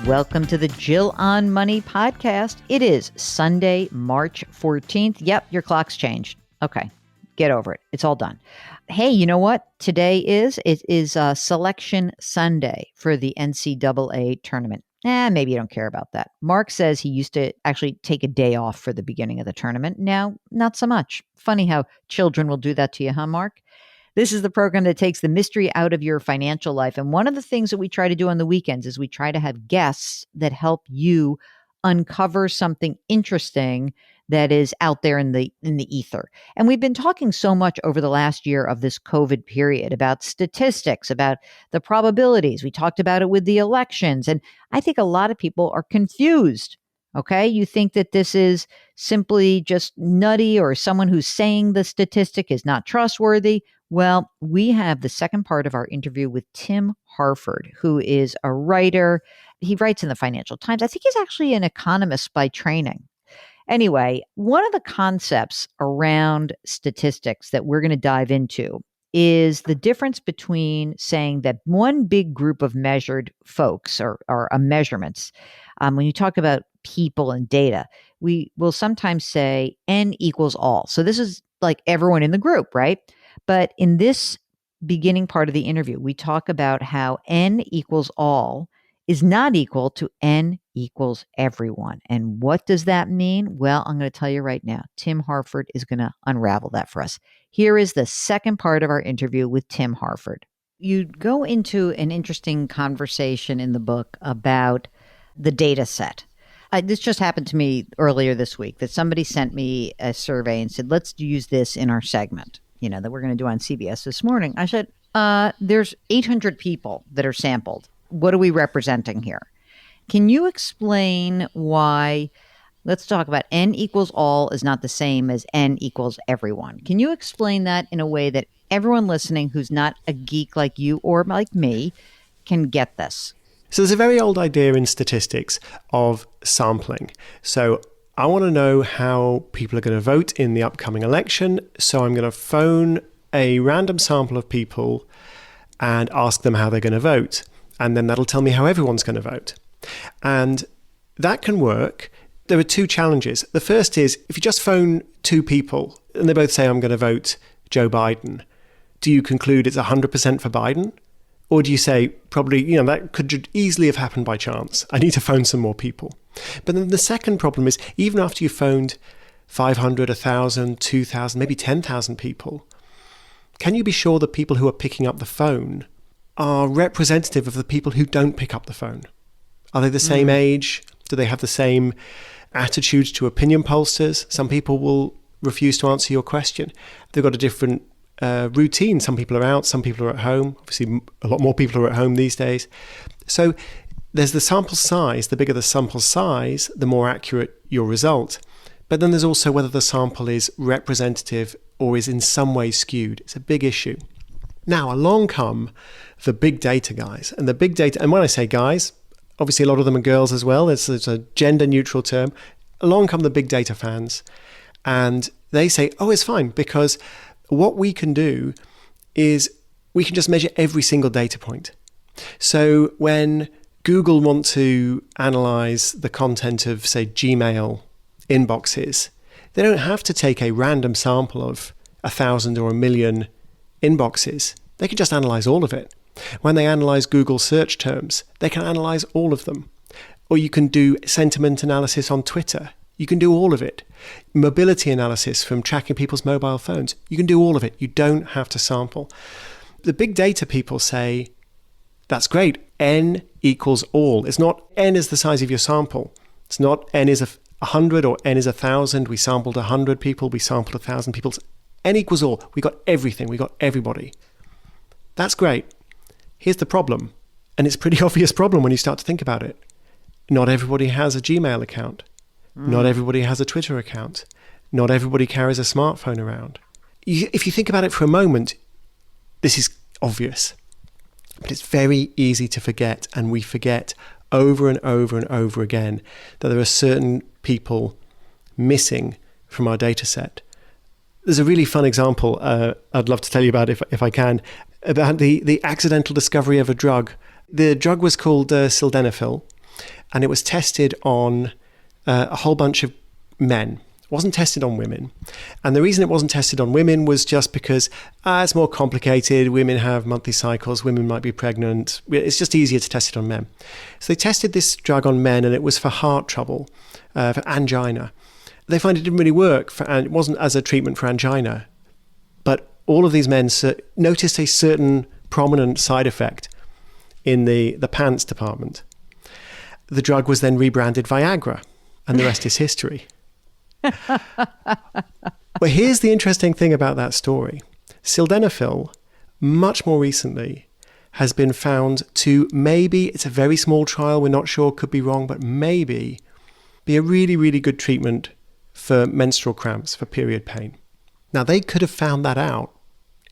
Welcome to the Jill on Money podcast. It is Sunday, March 14th. Yep, your clock's changed. Okay, get over it. It's all done. Hey, you know what today is? It is Selection Sunday for the NCAA tournament. Maybe you don't care about that. Mark says he used to actually take a day off for the beginning of the tournament. Now, not so much. Funny how children will do that to you, huh, Mark? This is the program that takes the mystery out of your financial life. And one of the things that we try to do on the weekends is we try to have guests that help you uncover something interesting that is out there in the ether. And we've been talking so much over the last year of this COVID period about statistics, about the probabilities. We talked about it with the elections. And I think a lot of people are confused. Okay, you think that this is simply just nutty or someone who's saying the statistic is not trustworthy. Well, we have the second part of our interview with Tim Harford, who is a writer. He writes in the Financial Times. I think he's actually an economist by training. Anyway, one of the concepts around statistics that we're going to dive into is the difference between saying that one big group of measured folks or measurements, when you talk about people and data, we will sometimes say N equals all. So this is like everyone in the group, right? But in this beginning part of the interview, we talk about how N equals all is not equal to N equals everyone. And what does that mean? Well, I'm going to tell you right now. Tim Harford is going to unravel that for us. Here is the second part of our interview with Tim Harford. You go into an interesting conversation in the book about the data set. This just happened to me earlier this week that somebody sent me a survey and said, let's use this in our segment, that we're going to do on CBS this morning. I said, there's 800 people that are sampled. What are we representing here? Can you explain why, let's talk about N equals all is not the same as N equals everyone. Can you explain that in a way that everyone listening who's not a geek like you or like me can get this? So there's a very old idea in statistics of sampling. So I want to know how people are going to vote in the upcoming election. So I'm going to phone a random sample of people and ask them how they're going to vote. And then that'll tell me how everyone's going to vote. And that can work. There are two challenges. The first is if you just phone two people and they both say, I'm going to vote Joe Biden, do you conclude it's 100% for Biden? Or do you say, probably, that could easily have happened by chance. I need to phone some more people. But then the second problem is, even after you've phoned 500, 1,000, 2,000, maybe 10,000 people, can you be sure the people who are picking up the phone are representative of the people who don't pick up the phone? Are they the same age? Do they have the same attitudes to opinion pollsters? Some people will refuse to answer your question. They've got a different routine. Some people are out, some people are at home. Obviously, a lot more people are at home these days. So there's the sample size. The bigger the sample size, the more accurate your result. But then there's also whether the sample is representative or is in some way skewed. It's a big issue. Now, along come the big data guys. And the big data, and when I say guys, obviously a lot of them are girls as well. It's a gender neutral term. Along come the big data fans. And they say, it's fine, because what we can do is we can just measure every single data point. So when Google want to analyze the content of, say, Gmail inboxes, they don't have to take a random sample of 1,000 or 1,000,000 inboxes. They can just analyze all of it. When they analyze Google search terms, they can analyze all of them. Or you can do sentiment analysis on Twitter. You can do all of it. Mobility analysis from tracking people's mobile phones. You can do all of it. You don't have to sample. The big data people say, that's great. N equals all. It's not N is the size of your sample. It's not N is 100 or N is 1,000. We sampled 100 people. We sampled 1,000 people. N equals all. We got everything. We got everybody. That's great. Here's the problem. And it's a pretty obvious problem when you start to think about it. Not everybody has a Gmail account. Not everybody has a Twitter account. Not everybody carries a smartphone around. If you think about it for a moment, this is obvious. But it's very easy to forget, and we forget over and over and over again that there are certain people missing from our data set. There's a really fun example I'd love to tell you about if I can, about the accidental discovery of a drug. The drug was called sildenafil, and it was tested on a whole bunch of men. It wasn't tested on women. And the reason it wasn't tested on women was just because it's more complicated. Women have monthly cycles. Women might be pregnant. It's just easier to test it on men. So they tested this drug on men, and it was for heart trouble, for angina. They found it didn't really work, and it wasn't as a treatment for angina. But all of these men noticed a certain prominent side effect in the pants department. The drug was then rebranded Viagra, and the rest is history. But here's the interesting thing about that story. Sildenafil, much more recently, has been found to maybe, it's a very small trial, we're not sure, could be wrong, but maybe be a really, really good treatment for menstrual cramps, for period pain. Now, they could have found that out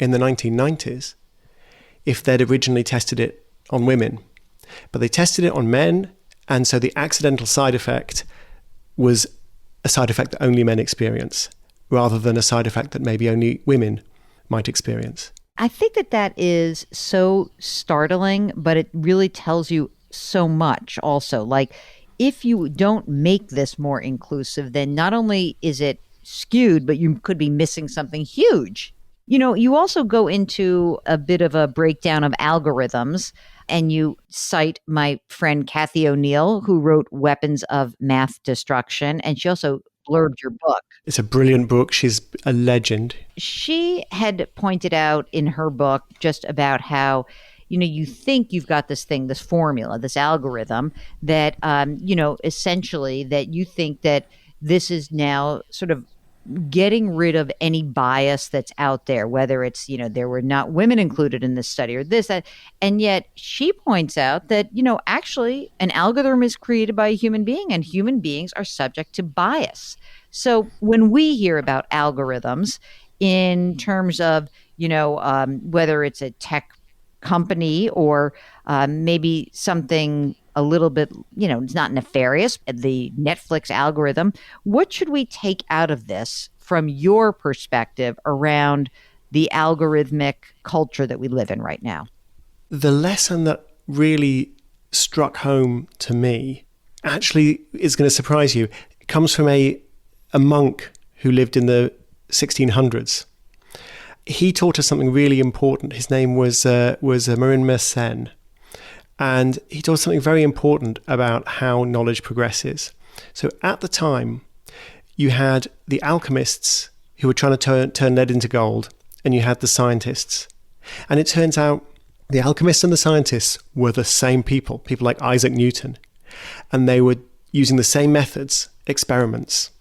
in the 1990s if they'd originally tested it on women. But they tested it on men, and so the accidental side effect was a side effect that only men experience, rather than a side effect that maybe only women might experience. I think that is so startling, but it really tells you so much also. Like, if you don't make this more inclusive, then not only is it skewed, but you could be missing something huge. You know, you also go into a bit of a breakdown of algorithms, and you cite my friend Kathy O'Neill, who wrote Weapons of Math Destruction, and she also blurbed your book. It's a brilliant book. She's a legend. She had pointed out in her book just about how, you know, you think you've got this thing, this formula, this algorithm that, essentially that you think that this is now sort of getting rid of any bias that's out there, whether it's, you know, there were not women included in this study or this, that. And yet she points out that, you know, actually an algorithm is created by a human being, and human beings are subject to bias. So when we hear about algorithms in terms of, whether it's a tech company or maybe something a little bit, it's not nefarious, the Netflix algorithm, what should we take out of this from your perspective around the algorithmic culture that we live in right now? The lesson that really struck home to me actually is going to surprise you. It comes from a monk who lived in the 1600s. He taught us something really important. His name was Marin Mersenne. And he taught us something very important about how knowledge progresses. So at the time, you had the alchemists who were trying to turn lead into gold, and you had the scientists. And it turns out the alchemists and the scientists were the same people like Isaac Newton. And they were using the same methods, experiments.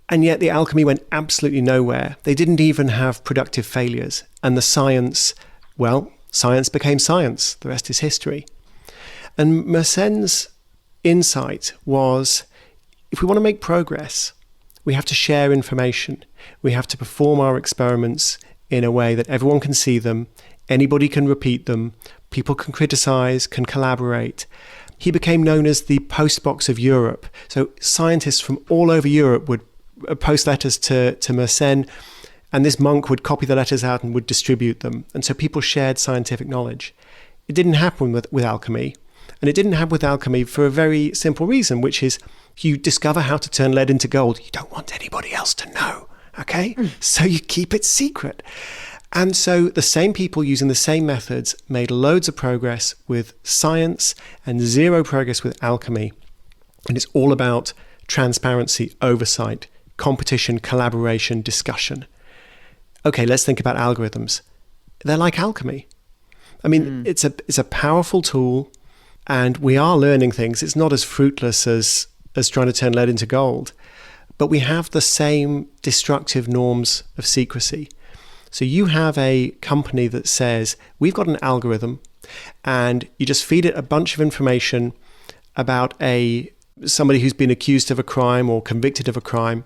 And yet the alchemy went absolutely nowhere. They didn't even have productive failures. And the science became science. The rest is history. And Mersenne's insight was, if we want to make progress, we have to share information. We have to perform our experiments in a way that everyone can see them, anybody can repeat them, people can criticize, can collaborate. He became known as the postbox of Europe. So scientists from all over Europe would post letters to Mersenne, and this monk would copy the letters out and would distribute them. And so people shared scientific knowledge. It didn't happen with alchemy. And it didn't happen with alchemy for a very simple reason, which is you discover how to turn lead into gold. You don't want anybody else to know, okay? So you keep it secret. And so the same people using the same methods made loads of progress with science and zero progress with alchemy. And it's all about transparency, oversight, competition, collaboration, discussion. Okay, let's think about algorithms. They're like alchemy. I mean, it's a powerful tool. And we are learning things. It's not as fruitless as trying to turn lead into gold. But we have the same destructive norms of secrecy. So you have a company that says, we've got an algorithm, and you just feed it a bunch of information about somebody who's been accused of a crime or convicted of a crime,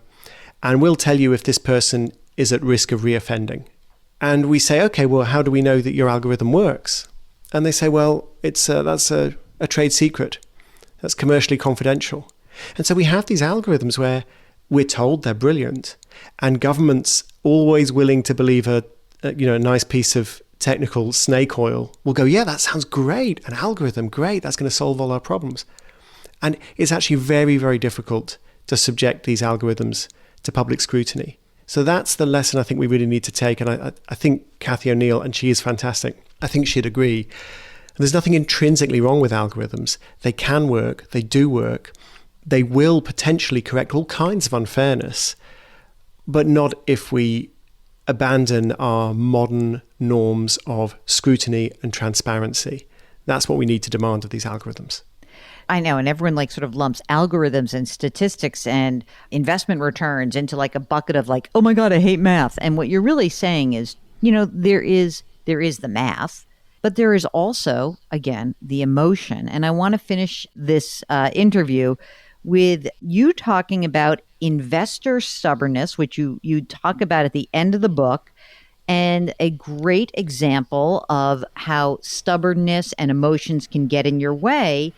and we'll tell you if this person is at risk of reoffending. And we say, okay, well, how do we know that your algorithm works? And they say, well, that's a trade secret. That's commercially confidential. And so we have these algorithms where we're told they're brilliant, and governments, always willing to believe a nice piece of technical snake oil, will go, yeah, that sounds great. An algorithm, great. That's going to solve all our problems. And it's actually very, very difficult to subject these algorithms to public scrutiny. So that's the lesson I think we really need to take. And I think Cathy O'Neill, and she is fantastic, I think she'd agree. There's nothing intrinsically wrong with algorithms. They can work. They do work. They will potentially correct all kinds of unfairness, but not if we abandon our modern norms of scrutiny and transparency. That's what we need to demand of these algorithms. I know, and everyone like sort of lumps algorithms and statistics and investment returns into like a bucket of like, oh my God, I hate math. And what you're really saying is, there is the math, but there is also, again, the emotion. And I want to finish this interview with you talking about investor stubbornness, which you talk about at the end of the book, and a great example of how stubbornness and emotions can get in your way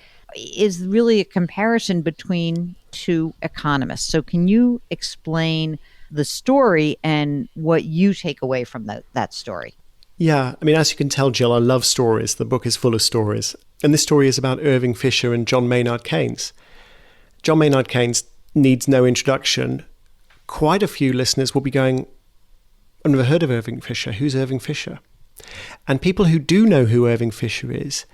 is really a comparison between two economists. So can you explain the story and what you take away from that story? Yeah, I mean, as you can tell, Jill, I love stories. The book is full of stories. And this story is about Irving Fisher and John Maynard Keynes. John Maynard Keynes needs no introduction. Quite a few listeners will be going, I've never heard of Irving Fisher. Who's Irving Fisher? And people who do know who Irving Fisher is,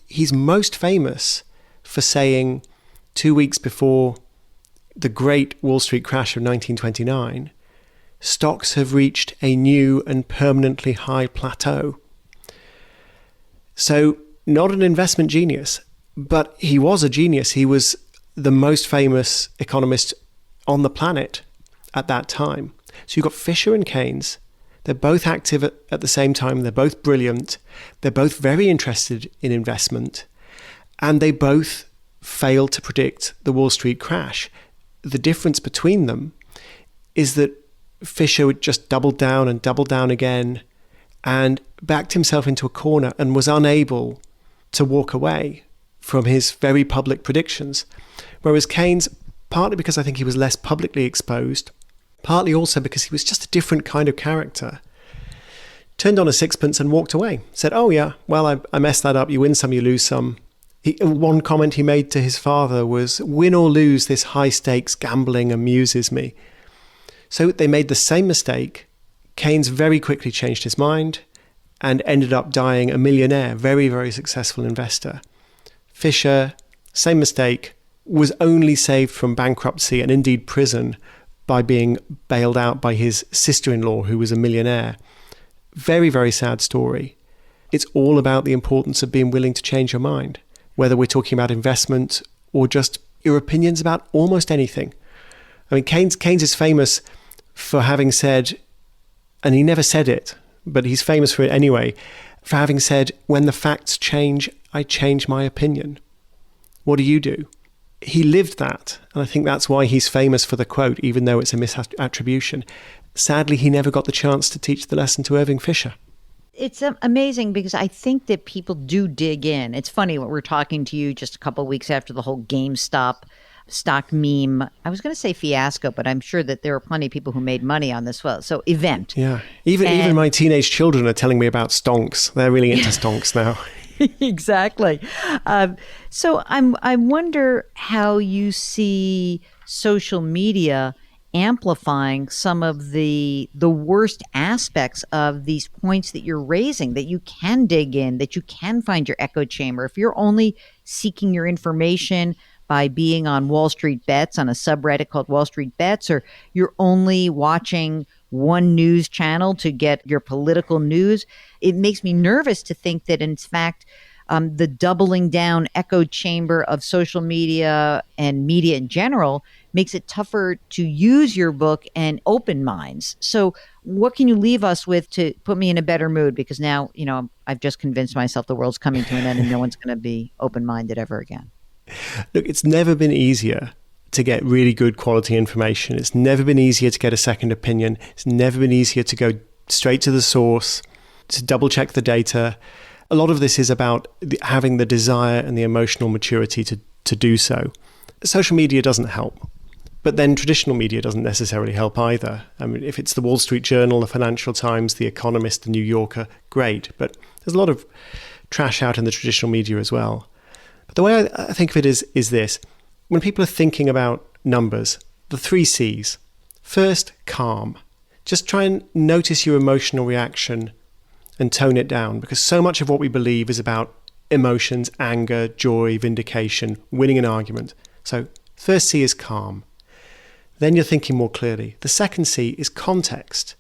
he's most famous for saying 2 weeks before the great Wall Street crash of 1929, stocks have reached a new and permanently high plateau. So not an investment genius, but he was a genius. He was the most famous economist on the planet at that time. So you've got Fisher and Keynes. They're both active at the same time. They're both brilliant. They're both very interested in investment. And they both failed to predict the Wall Street crash. The difference between them is that Fisher just doubled down and doubled down again and backed himself into a corner and was unable to walk away from his very public predictions. Whereas Keynes, partly because I think he was less publicly exposed, partly also because he was just a different kind of character, turned on a sixpence and walked away. Said, oh yeah, well, I messed that up. You win some, you lose some. One comment he made to his father was, win or lose, this high stakes gambling amuses me. So they made the same mistake. Keynes very quickly changed his mind and ended up dying a millionaire, very, very successful investor. Fisher, same mistake, was only saved from bankruptcy and indeed prison by being bailed out by his sister-in-law, who was a millionaire. Very, very sad story. It's all about the importance of being willing to change your mind, whether we're talking about investment or just your opinions about almost anything. I mean, Keynes is famous for having said, and he never said it, but he's famous for it anyway, for having said, when the facts change, I change my opinion. What do you do? He lived that, and I think that's why he's famous for the quote, even though it's a misattribution. Sadly, he never got the chance to teach the lesson to Irving Fisher. It's amazing because I think that people do dig in. It's funny when we're talking to you just a couple of weeks after the whole GameStop stock meme. I was going to say fiasco, but I'm sure that there are plenty of people who made money on this. Well, so event. Yeah. Even my teenage children are telling me about stonks. They're really into stonks now. Exactly. So I wonder how you see social media amplifying some of the worst aspects of these points that you're raising, that you can dig in, that you can find your echo chamber. If you're only seeking your information by being on Wall Street Bets, on a subreddit called Wall Street Bets, or you're only watching one news channel to get your political news, it makes me nervous to think that, in fact, the doubling down echo chamber of social media and media in general makes it tougher to use your book and open minds. So what can you leave us with to put me in a better mood? Because now, I've just convinced myself the world's coming to an end and no one's going to be open-minded ever again. Look, it's never been easier to get really good quality information. It's never been easier to get a second opinion. It's never been easier to go straight to the source, to double check the data. A lot of this is about having the desire and the emotional maturity to do so. Social media doesn't help, but then traditional media doesn't necessarily help either. I mean, if it's the Wall Street Journal, the Financial Times, the Economist, the New Yorker, great. But there's a lot of trash out in the traditional media as well. The way I think of it is this. When people are thinking about numbers, the 3 C's. First, calm. Just try and notice your emotional reaction and tone it down, because so much of what we believe is about emotions, anger, joy, vindication, winning an argument. So first C is calm. Then you're thinking more clearly. The second C is context.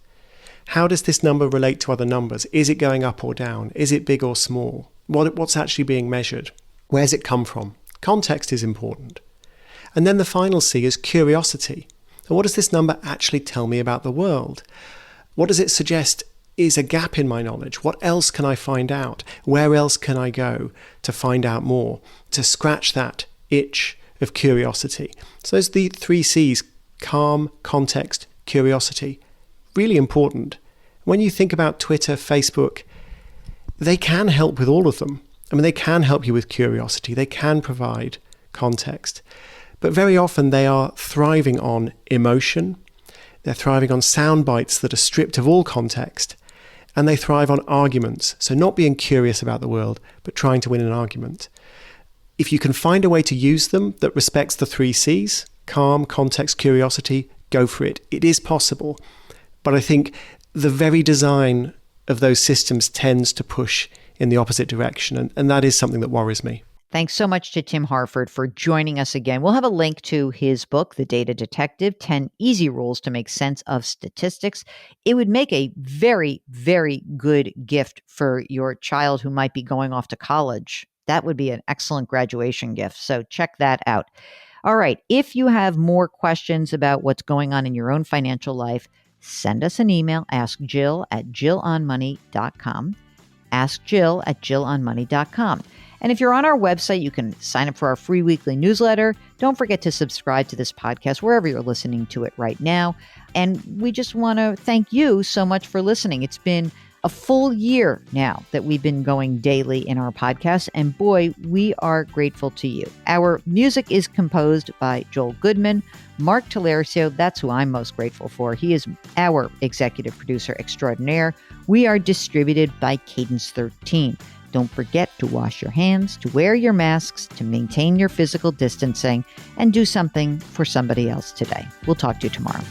How does this number relate to other numbers? Is it going up or down? Is it big or small? What's actually being measured? Where's it come from? Context is important. And then the final C is curiosity. And what does this number actually tell me about the world? What does it suggest is a gap in my knowledge? What else can I find out? Where else can I go to find out more, to scratch that itch of curiosity? So those are the 3 C's: calm, context, curiosity. Really important. When you think about Twitter, Facebook, they can help with all of them. I mean, they can help you with curiosity. They can provide context. But very often they are thriving on emotion. They're thriving on sound bites that are stripped of all context. And they thrive on arguments. So not being curious about the world, but trying to win an argument. If you can find a way to use them that respects the 3 C's, calm, context, curiosity, go for it. It is possible. But I think the very design of those systems tends to push in the opposite direction. And that is something that worries me. Thanks so much to Tim Harford for joining us again. We'll have a link to his book, The Data Detective, 10 Easy Rules to Make Sense of Statistics. It would make a very, very good gift for your child who might be going off to college. That would be an excellent graduation gift. So check that out. All right. If you have more questions about what's going on in your own financial life, send us an email. Ask Jill at jillonmoney.com. Ask Jill at jillonmoney.com. And if you're on our website, you can sign up for our free weekly newsletter. Don't forget to subscribe to this podcast wherever you're listening to it right now. And we just want to thank you so much for listening. It's been a full year now that we've been going daily in our podcast. And boy, we are grateful to you. Our music is composed by Joel Goodman. Mark Talerio, that's who I'm most grateful for. He is our executive producer extraordinaire. We are distributed by Cadence 13. Don't forget to wash your hands, to wear your masks, to maintain your physical distancing, and do something for somebody else today. We'll talk to you tomorrow.